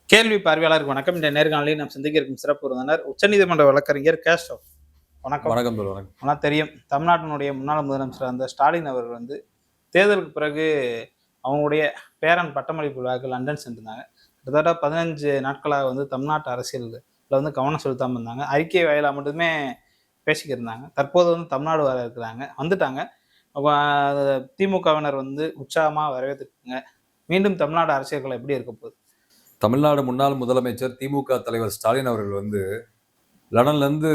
கேள்வி பார்வையாளருக்கு வணக்கம். இந்த நேர்காணலில் நாம் சந்திக்க இருக்கும் சிறப்பு விருந்தினர் உச்சநீதிமன்ற வழக்கறிஞர் கேசவ். வணக்கம். வணக்கம் தோழர். வணக்கம். ஆனால் தெரியும், தமிழ்நாட்டினுடைய முன்னாள் முதலமைச்சர் அந்த ஸ்டாலின் அவர்கள் தேர்தலுக்கு பிறகு அவங்களுடைய பேரன் பட்டமளிப்பு விழாவுக்கு லண்டன் சென்றிருந்தாங்க. கிட்டத்தட்ட 15 நாட்களாக தமிழ்நாட்டு அரசியலில் கவனம் செலுத்தாமல் இருந்தாங்க. அறிக்கை வாயிலாக மட்டுமே பேசிக்கிருந்தாங்க. தற்போது தமிழ்நாடு வர இருக்கிறாங்க, வந்துட்டாங்க. திமுகவினர் உற்சாகமாக வரவேற்றுருக்காங்க. மீண்டும் தமிழ்நாடு அரசியல்கள் எப்படி இருக்க போகுது? தமிழ்நாடு முன்னாள் முதலமைச்சர் திமுக தலைவர் ஸ்டாலின் அவர்கள் லண்டன்லேருந்து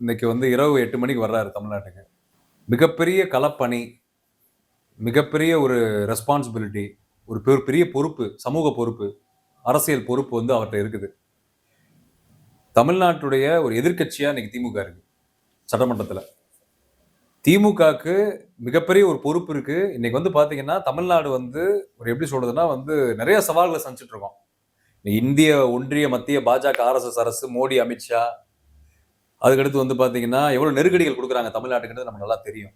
இன்னைக்கு இரவு 8 மணிக்கு வர்றாரு தமிழ்நாட்டுக்கு. மிகப்பெரிய களப்பணி, மிகப்பெரிய ஒரு ரெஸ்பான்சிபிலிட்டி, ஒரு பெரிய பொறுப்பு, சமூக பொறுப்பு, அரசியல் பொறுப்பு அவர்கிட்ட இருக்குது. தமிழ்நாட்டுடைய ஒரு எதிர்கட்சியா இன்னைக்கு திமுக இருக்கு சட்டமன்றத்தில். திமுகவுக்கு மிகப்பெரிய ஒரு பொறுப்பு இருக்கு. இன்னைக்கு பாத்தீங்கன்னா தமிழ்நாடு ஒரு எப்படி சொல்றதுன்னா நிறைய சவால்களை சந்திச்சுட்டு இருக்கோம். இந்திய ஒன்றிய மத்திய பாஜக RSS அரசு, மோடி, அமித்ஷா, அதுக்கடுத்து பாத்தீங்கன்னா எவ்வளவு நெருக்கடிகள் கொடுக்குறாங்க தமிழ்நாட்டுக்கு நமக்கு நல்லா தெரியும்.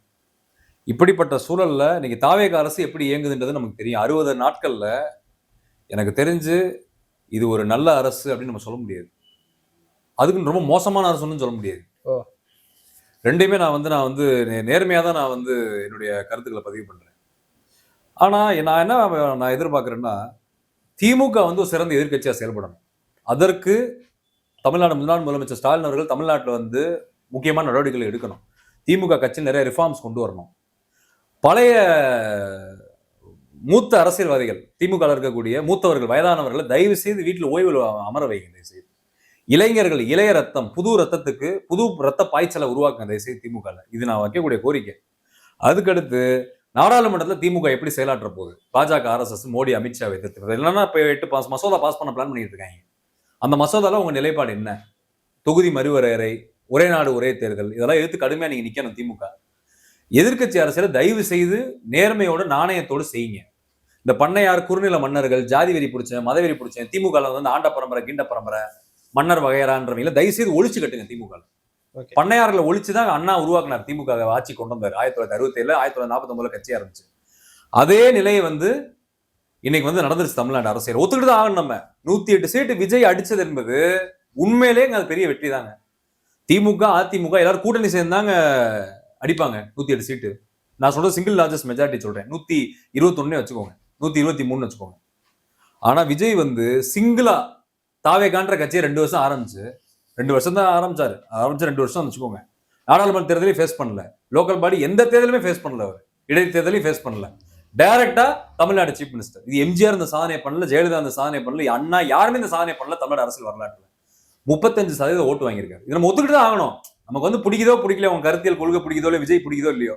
இப்படிப்பட்ட சூழல்ல இன்னைக்கு தாவேக அரசு எப்படி இயங்குதுன்றது நமக்கு தெரியும். 60 நாட்கள்ல எனக்கு தெரிஞ்சு இது ஒரு நல்ல அரசு அப்படின்னு நம்ம சொல்ல முடியாது. அதுக்கு ரொம்ப மோசமான அரசுன்னு சொல்ல முடியாது. ரெண்டையுமே நான் நேர்மையா தான் நான் என்னுடைய கருத்துக்களை பதிவு பண்றேன். ஆனா நான் எதிர்பார்க்கிறேன்னா, திமுக ஒரு சிறந்த எதிர்கட்சியா செயல்படணும். அதற்கு தமிழ்நாடு முன்னாள் முதலமைச்சர் ஸ்டாலின் அவர்கள் தமிழ்நாட்டில் முக்கியமான நடவடிக்கைகள் எடுக்கணும். திமுக கட்சியில் நிறைய ரிஃபார்ம்ஸ் கொண்டு வரணும். பழைய மூத்த அரசியல்வாதிகள், திமுக இருக்கக்கூடிய மூத்தவர்கள், வயதானவர்களை தயவு செய்து வீட்டில் ஓய்வில் அமர வைங்க. தயவு செய்து இளைஞர்கள், இளைய ரத்தம், புது ரத்தத்துக்கு புது ரத்த பாய்ச்சலை உருவாக்குங்க தயவு செய்து திமுக. இது நான் வைக்கக்கூடிய கோரிக்கை. அதுக்கடுத்து நாடாளுமன்றத்தில் திமுக எப்படி செயலாற்ற போகுது? பாஜக, RSS, மோடி, அமித்ஷா எதிர்த்து இல்லைன்னா இப்போ 8 மசோதா பாஸ் பண்ண பிளான் பண்ணிட்டு இருக்காங்க. அந்த மசோதால உங்க நிலைப்பாடு என்ன? தொகுதி மறுவரையறை, ஒரே நாடு ஒரே தேர்தல், இதெல்லாம் எடுத்து கடுமையா நீங்க நிக்கணும். திமுக எதிர்கட்சி அரசியலை தயவு செய்து நேர்மையோட நாணயத்தோடு செய்யுங்க. இந்த பண்ணையார், குறுநில மன்னர்கள், ஜாதி வெறி பிடிச்சேன், மதவெறி பிடிச்சேன், திமுக ஆண்ட பரம்பரை, கீண்ட பரம்பரை, மன்னர் வகையறான்றவங்கள தயவு செய்து ஒழிச்சு கட்டுங்க. திமுக பண்ணையார்களை ஒழிச்சுதான் அண்ணா உருவாக்குனார். திமுக ஆட்சி கொண்டு வந்தார் 1967, 1949 கட்சி ஆரம்பிச்சு. அதே நிலையை இன்னைக்கு நடந்துருச்சு தமிழ்நாடு அரசியல். ஒத்துக்கிட்டு தான் ஆகணும். நம்ம 108 சீட்டு விஜய் அடிச்சது என்பது உண்மையிலே அது பெரிய வெற்றி தாங்க. திமுக, அதிமுக எல்லாரும் கூட்டணி சேர்ந்தாங்க அடிப்பாங்க 108 சீட்டு. நான் சொல்றது சிங்கிள் லார்ஜஸ்ட் மெஜாரிட்டி சொல்றேன். 121 வச்சுக்கோங்க, 123 வச்சுக்கோங்க. ஆனா விஜய் சிங்கிளா தாவேகான்ற கட்சியை 2 வருஷம் ஆரம்பிச்சு, 2 வருஷம் தான் ஆரம்பிச்சு 2 வருஷம் வச்சுக்கோங்க. நாடாளுமன்ற தேர்தலையும் ஃபேஸ் பண்ணல, லோக்கல் பாடி எந்த தேர்தலுமே ஃபேஸ் பண்ணல, அவர் இடைத்தேர்தலையும் ஃபேஸ் பண்ணல. டைரக்டா தமிழ்நாடு சீஃப் மினிஸ்டர். இது எம்ஜிஆர் இந்த சாதனை பண்ணல, ஜெயலலிதா இந்த சாதனை பண்ணல, அண்ணா யாருமே இந்த சாதனை பண்ணல. தமிழ்நாடு அரசியல் வரலாற்றுல 35% ஓட்டு வாங்கியிருக்காரு. இது நம்ம ஒத்துக்கிட்டு தான் ஆகணும். நமக்கு பிடிக்குதோ பிடிக்கல, உங்க கருத்தியல் கொள்கை பிடிக்குதோ இல்லை, விஜய் பிடிக்குதோ இல்லையோ,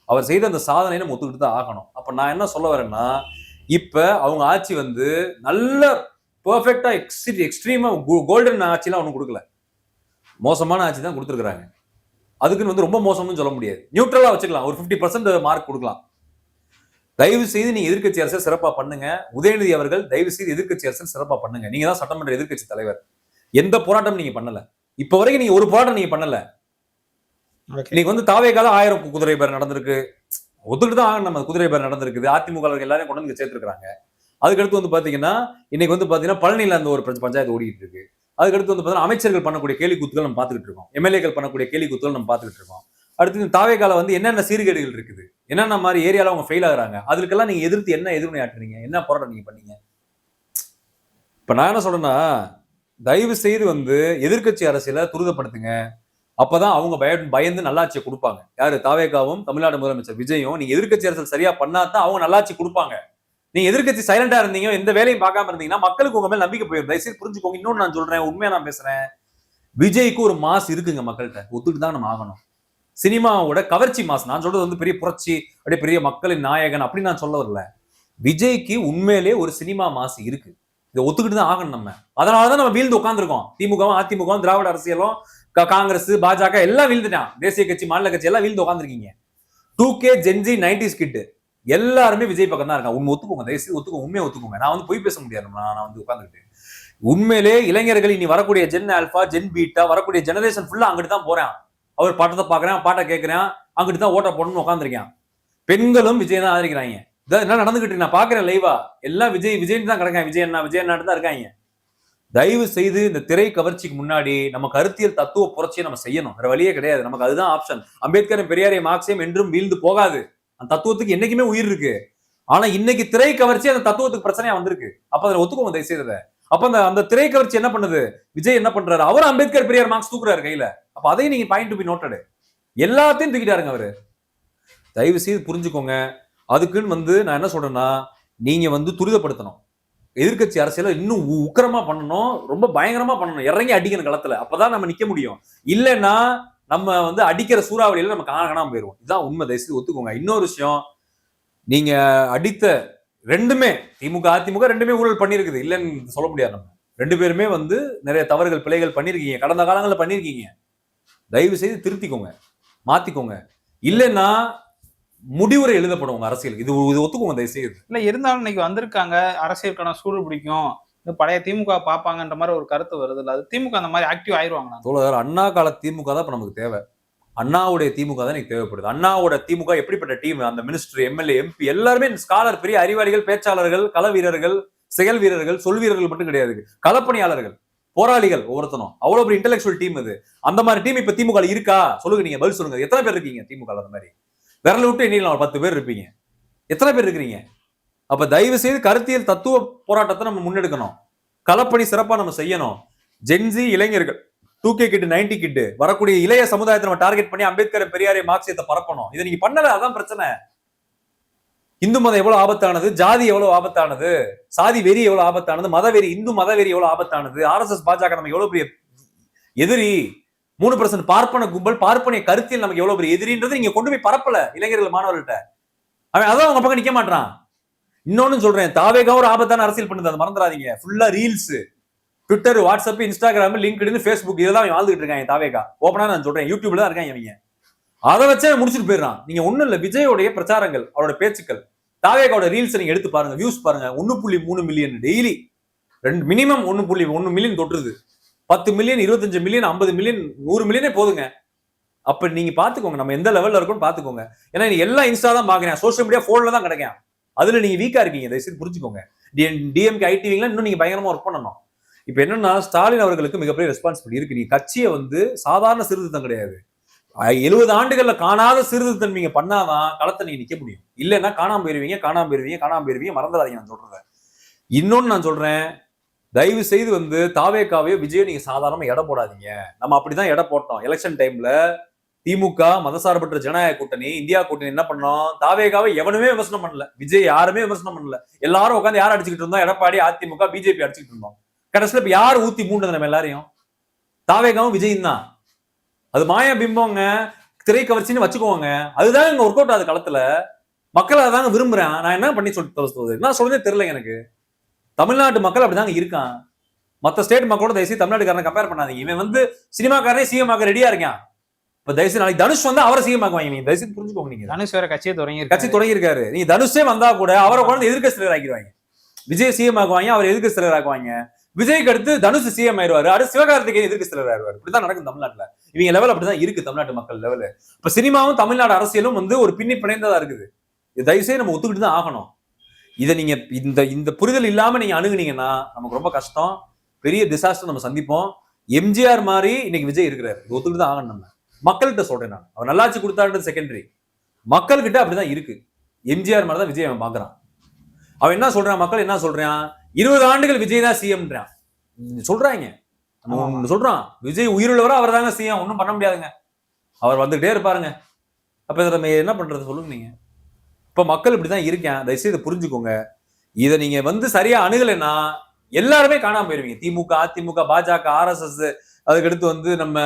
அவர் செய்த அந்த சாதனை நம்ம ஒத்துக்கிட்டு தான் ஆகணும். அப்ப நான் என்ன சொல்ல வரேன்னா, இப்ப அவங்க ஆட்சி நல்ல பெர்ஃபெக்டா எக்ஸ்ட்ரீமா கோல்டன் ஆட்சிலாம் ஒன்றும் கொடுக்கல, மோசமான ஆட்சி தான் கொடுத்துருக்காங்க. அதுக்குன்னு ரொம்ப மோசம்னு சொல்ல முடியாது, நியூட்ரலா வச்சுக்கலாம். ஒரு 50% மார்க் கொடுக்கலாம். தயவு செய்து நீங்க எதிர்கட்சி அரசியல் சிறப்பா பண்ணுங்க. உதயநிதி அவர்கள் தயவு செய்து எதிர்கட்சி அரசியல் சிறப்பா பண்ணுங்க. நீங்க தான் சட்டமன்ற எதிர்கட்சி தலைவர். எந்த போராட்டம் நீங்க பண்ணல, இப்ப வரைக்கும் நீங்க ஒரு போராட்டம் நீங்க பண்ணல. இன்னைக்கு தாவேகால 1000 குதிரை பேர் நடந்திருக்கு, ஒத்துக்கிட்டு தான் ஆகணும். நம்ம குதிரை பேர் நடந்திருக்குது. அதிமுக எல்லாரையும் கொண்டு வந்து சேர்த்திருக்காங்க. அதுக்கடுத்து பாத்தீங்கன்னா இன்னைக்கு பாத்தீங்கன்னா பழனியில அந்த ஒரு பஞ்சாயத்து ஓடிட்டு இருக்கு. அதுக்கடுத்து பாத்தீங்கன்னா அமைச்சர்கள் பண்ணக்கூடிய கேலி கூத்துகள் நம்ம பாத்துக்கிட்டு இருக்கோம், எம்எல்ஏக்கள் பண்ணக்கூடிய கேலி கூத்துகள் நம்ம பாத்துக்கிட்டு இருக்கோம். அடுத்து தாவேகால என்னென்ன சீர்கேடுகள் இருக்குது, என்னென்ன மாதிரி ஏரியால அவங்க ஃபெயில் ஆகுறாங்க, அதுக்கெல்லாம் நீங்க எதிர்த்து என்ன எதிர்வினை ஆற்றுறீங்க, என்ன போராட்டம் நீங்க பண்ணீங்க? இப்ப நான் என்ன சொல்றேன்னா, தயவு செய்து எதிர்கட்சி அரசியலை துரிதப்படுத்துங்க. அப்பதான் அவங்க பயந்து நல்லாட்சியை கொடுப்பாங்க. யாரு? தாவேகாவும் தமிழ்நாடு முதலமைச்சர் விஜயும். நீங்க எதிர்கட்சி அரசியல் சரியா பண்ணாதான் அவங்க நல்லாட்சி கொடுப்பாங்க. நீங்க எதிர்கட்சி சைலண்டா இருந்தீங்க, எந்த வேலையும் பார்க்காம இருந்தீங்கன்னா மக்களுக்கு உங்க மேல நம்பிக்கை போயிடும். தயவுசெய்து புரிஞ்சுக்கோங்க. இன்னொன்னு நான் சொல்றேன், உண்மையா நான் பேசுறேன். விஜய்க்கு ஒரு மாஸ் இருக்குங்க மக்கள்கிட்ட, ஒத்துக்கிட்டு தான் நம்ம ஆகணும். சினிமாவோட கவர்ச்சி மாஸ். நான் சொல்றது பெரிய புரட்சி, அப்படியே பெரிய மக்களின் நாயகன் அப்படி நான் சொல்ல வரல. விஜய்க்கு உண்மையிலே ஒரு சினிமா மாசு இருக்கு, இதை ஒத்துக்கிட்டு தான் ஆகணும் நம்ம. அதனாலதான் நம்ம வீழ்ந்து உட்காந்துருக்கோம். திமுகவும் அதிமுகவும் திராவிட அரசியலும் காங்கிரஸ், பாஜக எல்லாம் வீழ்ந்துட்டான். தேசிய கட்சி, மாநில கட்சி எல்லாம் வீழ்ந்து உட்காந்துருக்கீங்க. 2K ஜென்ஜி 90s கிட்டு எல்லாருமே விஜய் பக்கம் தான் இருக்காங்க. உண்மை ஒத்துக்கோங்க, தயவுசெய்து ஒத்துக்கோங்க, உண்மையை ஒத்துக்கோங்க. நான் போய் பேச முடியாது. நான் உட்காந்துக்கிட்டு உண்மையிலே இளைஞர்கள் இனி வரக்கூடிய ஜென் ஆல்பா, ஜென் பீட்டா, வரக்கூடிய ஜெனரேஷன் ஃபுல்லா அங்கிட்டு தான் போறேன். அவர் பாட்டத்தை பாக்குறேன், பாட்டை கேட்கிறேன், அங்கிட்டு தான் ஓட்ட போடணும்னு உட்காந்துருக்கேன். பெண்களும் விஜய் தான் ஆதரிக்கிறாங்க. இதான் என்ன நடந்துகிட்டு நான் பாக்குறேன் லைவா. எல்லாம் விஜய் விஜய்னு தான் கிடக்காங்க. விஜய் அண்ணா தான் இருக்காங்க. தயவு செய்து இந்த திரை கவர்ச்சிக்கு முன்னாடி நம்ம கருத்தியல் தத்துவ புரட்சியை நம்ம செய்யணும். வேற வழியே கிடையாது. நமக்கு அதுதான் ஆப்ஷன். அம்பேத்கர், பெரியாரையும், மார்க்சியம் என்றும் வீழ்ந்து போகாது. அந்த தத்துவத்துக்கு என்னைக்குமே உயிர் இருக்கு. ஆனா இன்னைக்கு திரை கவர்ச்சி அந்த தத்துவத்துக்கு பிரச்சனையா வந்திருக்கு. அப்ப அதை ஒத்துக்கோங்க தயவு செய்தத. அப்ப அந்த திரை கவர்ச்சி என்ன பண்ணுது? விஜய் என்ன பண்றாரு? அவரும் அம்பேத்கர், பெரியார், மார்க்ஸ் தூக்குறாரு கையில. அப்ப அதையும் நீங்க பாயிண்ட் டு பி நோட்டடு. எல்லாத்தையும் தூக்கிட்டாருங்க அவரு. தயவு செய்து புரிஞ்சுக்கோங்க. அதுக்குன்னு நான் என்ன சொல்றேன்னா, நீங்க துரிதப்படுத்தணும். எதிர்கட்சி அரசியல இன்னும் உக்கிரமா பண்ணணும், ரொம்ப பயங்கரமா பண்ணணும், இறங்கி அடிக்கணும் களத்துல. அப்பதான் நம்ம நிக்க முடியும். இல்லைன்னா நம்ம அடிக்கிற சூறாவளியில நம்ம காணாம போயிருவோம். இதுதான் உண்மை. தயவுசெய்து ஒத்துக்கோங்க. இன்னொரு விஷயம், நீங்க அடித்த ரெண்டுமே திமுக, அதிமுக ரெண்டுமே ஊழல் பண்ணிருக்குது, இல்லைன்னு சொல்ல முடியாது. நம்ம ரெண்டு பேருமே நிறைய தவறுகள், பிழைகள் பண்ணிருக்கீங்க, கடந்த காலங்களில் பண்ணிருக்கீங்க. தயவு செய்து திருத்திக்கோங்க, மாத்திக்கோங்க. இல்லைன்னா முடிவுரை எழுதப்படும் உங்க அரசியல். இது ஒத்துக்கோங்க தயவு செய்து. இல்ல இருந்தாலும் இன்னைக்கு வந்திருக்காங்க, அரசியலுக்கான சூடு பிடிக்கும், இந்த பழைய திமுக பாப்பாங்கன்ற மாதிரி ஒரு கருத்து வருது. இல்ல அது திமுக அந்த மாதிரி ஆக்டிவ் ஆயிருவாங்க. தோழர், அண்ணா கால திமுக தான் இப்ப நமக்கு தேவை. அண்ணாவுடைய திமுக தான் எனக்கு தேவைப்படுது. அண்ணாவோட திமுக எப்படிப்பட்ட டீம்? அந்த மினிஸ்டர், எம்எல்ஏ, எம்பி எல்லாருமே ஸ்காலர், பெரிய அறிவாளிகள், பேச்சாளர்கள், கள வீரர்கள், செயல் வீரர்கள், சொல் வீரர்கள் மட்டும் கிடையாது, களப்பணியாளர்கள், போராளிகள், ஒவ்வொருத்தனும் அவ்வளவு பெரிய இன்டெலெக்சுவல் டீம் இது. அந்த மாதிரி டீம் இப்ப திமுக இருக்கா? சொல்லுங்க, நீங்க பதில் சொல்லுங்க. எத்தனை பேர் இருக்கீங்க திமுக? அந்த மாதிரி விரல விட்டு எண்ணிக்கலாம், 10 பேர் இருப்பீங்க. எத்தனை பேர் இருக்கிறீங்க? அப்ப தயவு செய்து கருத்தியல் தத்துவ போராட்டத்தை நம்ம முன்னெடுக்கணும். களப்பணி சிறப்பா நம்ம செய்யணும். ஜென்சி இளைஞர்கள், 2K கிட், 90 கிட் வரக்கூடிய இளைய சமுதாயத்தை நம்ம டார்கெட் பண்ணி அம்பேத்கர், பெரியாரை, மார்க்சியத்தை பரப்பணும். இதை நீங்க பண்ணல, அதான் பிரச்சனை. இந்து மதம் எவ்வளவு ஆபத்தானது, ஜாதி எவ்வளவு ஆபத்தானது, சாதி வெறி எவ்வளவு ஆபத்தானது, மதவெறி, இந்து மதவெறி எவ்வளவு ஆபத்தானது, RSS, பாஜக நம்ம எவ்வளவு பெரிய எதிரி, 3% பார்ப்பன கும்பல், பார்ப்பனிய கருத்தியல் நமக்கு எவ்வளவு பெரிய எதிரின்றது நீங்க கொண்டு போய் பரப்பல இளைஞர்கள், மாணவர்கள்ட்ட. அவன் அதான் அவங்க பக்கம் நிக்க மாட்டான். இன்னொன்னு சொல்றேன், தாவேகா ஒரு ஆபத்தான அரசியல் பண்ணுது, அதை மறந்துடாதீங்க. ஃபுல்லா reels, Twitter, WhatsApp, Instagram, LinkedIn, Facebook, இதெல்லாம் அவங்க வாழ்ந்துட்டு இருக்காங்க. தாவேகா ஓப்பனா நான் சொல்றேன், யூடியூப்ல தான் இருக்காங்க அவங்க. அதை வச்சே முடிச்சுட்டு போயிடறான். நீங்க ஒண்ணும் இல்ல, விஜயோடைய பிரச்சாரங்கள், அவரோட பேச்சுக்கள், தாவேகாவோட ரீல்ஸ் நீங்க எடுத்து பாருங்க, வியூஸ் பாருங்க. 1.3 மில்லியன் டெய்லி, மினிமம் 1.1 மில்லியன் தொட்டுருது. 10 மில்லியன், 25 மில்லியன், 50 மில்லியன், 100 மில்லியனே போதுங்க. அப்ப நீங்க பாத்துக்கோங்க நம்ம எந்த லெவல்ல இருக்கோம்னு பாத்துக்கோங்க. ஏன்னா நீங்க எல்லா இன்ஸ்டா தான் பாக்குறேன், சோசியல் மீடியா போன்ல தான் கிடைக்கும். அதுல நீங்க வீக்கா இருக்கீங்க, தயவுசெய்து புரிஞ்சுக்கோங்க. டிஎம்கே, ஐடிவிங்களா இன்னும் நீங்க பயங்கரமா ஒர்க் பண்ணணும். இப்ப என்னன்னா, ஸ்டாலின் அவர்களுக்கு மிகப்பெரிய ரெஸ்பான்சிபிலிட்டி இருக்கு. நீங்க கட்சியை சாதாரண சீர்திருத்தம் கிடையாது, 70 ஆண்டுகள்ல காணாத சீர்திருத்தம் நீங்க பண்ணாதான் களத்தை நீங்க நிக்க முடியும். இல்லைன்னா காணாம போயிருவீங்க. மறந்துடாதீங்க நான் சொல்றேன். இன்னொன்னு நான் சொல்றேன், தயவு செய்து தாவேகாவையோ விஜயோ நீங்க சாதாரணமா எடை போடாதீங்க. நம்ம அப்படிதான் எடை போட்டோம் எலெக்ஷன் டைம்ல. திமுக, மதசார்பற்ற ஜனநாயக கூட்டணி, இந்தியா கூட்டணி என்ன பண்ணோம்? தாவேகாவை எவனுமே விமர்சனம் பண்ணல, விஜய் யாருமே விமர்சனம் பண்ணல. எல்லாரும் உட்காந்து யார் அடிச்சுக்கிட்டு இருந்தோம்? எடப்பாடி, அதிமுக, பிஜேபி அடிச்சுக்கிட்டு இருந்தோம். கடைசியில இப்ப யார் ஊத்தி மூண்டது நம்ம எல்லாரையும்? தாவேகாவும் விஜயும் தான். அது மாயா பிம்பங்க, திரை கவர்ச்சின்னு வச்சுக்கோங்க. அதுதான் இங்க ஒர்க் அவுட் ஆகுது களத்துல. மக்கள் அதாங்க விரும்புறேன். நான் என்ன பண்ணி சொல்றது, என்ன சொல்றதே தெரியல எனக்கு. தமிழ்நாட்டு மக்கள் அப்படிதாங்க இருக்கான். மத்த ஸ்டேட் மக்களோட தயவுசெய்து தமிழ்நாட்டுக்காரனை கம்பேர் பண்ணாதீங்க. இவன் சினிமாக்காரனே சிஎம் ஆக ரெடியா இருக்கான். இப்ப தயவுசெய்து நாளைக்கு தனுஷ் அவரை சிஎம் ஆக்குவாங்க. நீங்க தயவுசெய்து புரிஞ்சுக்கோங்க. நீங்க தனுஷ் வேற கட்சி தொடங்கி இருக்காரு. நீங்க தனுஷே வந்தா கூட அவரை கொண்டு எதிர்க்கட்சி தலைவர் ஆக்கிடுவாங்க. விஜய் சிஎம் ஆக்குவாங்க, அவர் எதிர்க்கட்சி தலைவர் ஆக்குவாங்க. விஜய்க்கு அடுத்து தனுஷ் சிஎம் ஆயிடுவாரு, அடுத்து சிவகார்த்திகேயன் எதிர்க்கட்சி தலைவர் ஆயிடுவாரு. இப்படிதான் நடக்கும் தமிழ்நாட்டுல. இவங்க லெவல் அப்படிதான் இருக்கு தமிழ்நாட்டு மக்கள் லெவல். இப்ப சினிமாவும் தமிழ்நாடு அரசியலும் ஒரு பின்னி பிணைந்ததா இருக்குது. இது தயவுசெய்து நம்ம ஒத்துக்கிட்டு தான் ஆகணும். இதை நீங்க இந்த புரிதல் இல்லாம நீங்க அணுகுனீங்கன்னா நமக்கு ரொம்ப கஷ்டம், பெரிய டிசாஸ்டர் நம்ம சந்திப்போம். எம்ஜிஆர் மாதிரி இன்னைக்கு விஜய் இருக்கிறாரு, ஒத்துக்கிட்டு தான் ஆகணும். நம்ம மக்கள்கிட்ட சொல்றேன், நான் அவர் நல்லாட்சி கொடுத்தாருன்றது செகண்டரி. மக்கள்கிட்ட அப்படிதான் இருக்கு. எம்ஜிஆர் மாதிரி தான் விஜய் அவன் பாக்குறான். அவன் என்ன சொல்றான், மக்கள் என்ன சொல்றான்? 20 ஆண்டுகள் விஜய் தான் சிஎம்ன்றான் சொல்றாங்க. சொல்றான் விஜய் உயிருள்ளவரை அவர் தாங்க சிஎம், ஒன்றும் பண்ண முடியாதுங்க, அவர் வந்துகிட்டே இருப்பாருங்க. அப்ப இதை நம்ம என்ன பண்றது சொல்லுங்க நீங்க? இப்ப மக்கள் இப்படிதான் இருக்கேன், தயவுசெய்து இதை புரிஞ்சுக்கோங்க. இதை நீங்க சரியா அணுகலைன்னா எல்லாருமே காணாம போயிருவீங்க. திமுக, அதிமுக, பாஜக, RSS, அதுக்கடுத்து நம்ம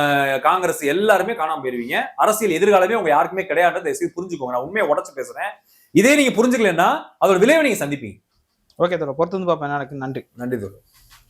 காங்கிரஸ் எல்லாருமே காணாம போயிருவீங்க. அரசியல் எதிர்காலமே உங்க யாருக்குமே கிடையாது. தயவுசெய்து புரிஞ்சுக்கோங்க. நான் உண்மையை உடச்சு பேசுறேன். இதே நீங்க புரிஞ்சுக்கலன்னா அதோட விளைவை நீங்க சந்திப்பீங்க. ஓகே தோழர், பொறுத்து வந்து பார்ப்பேன். நன்றி. நன்றி தோழர்.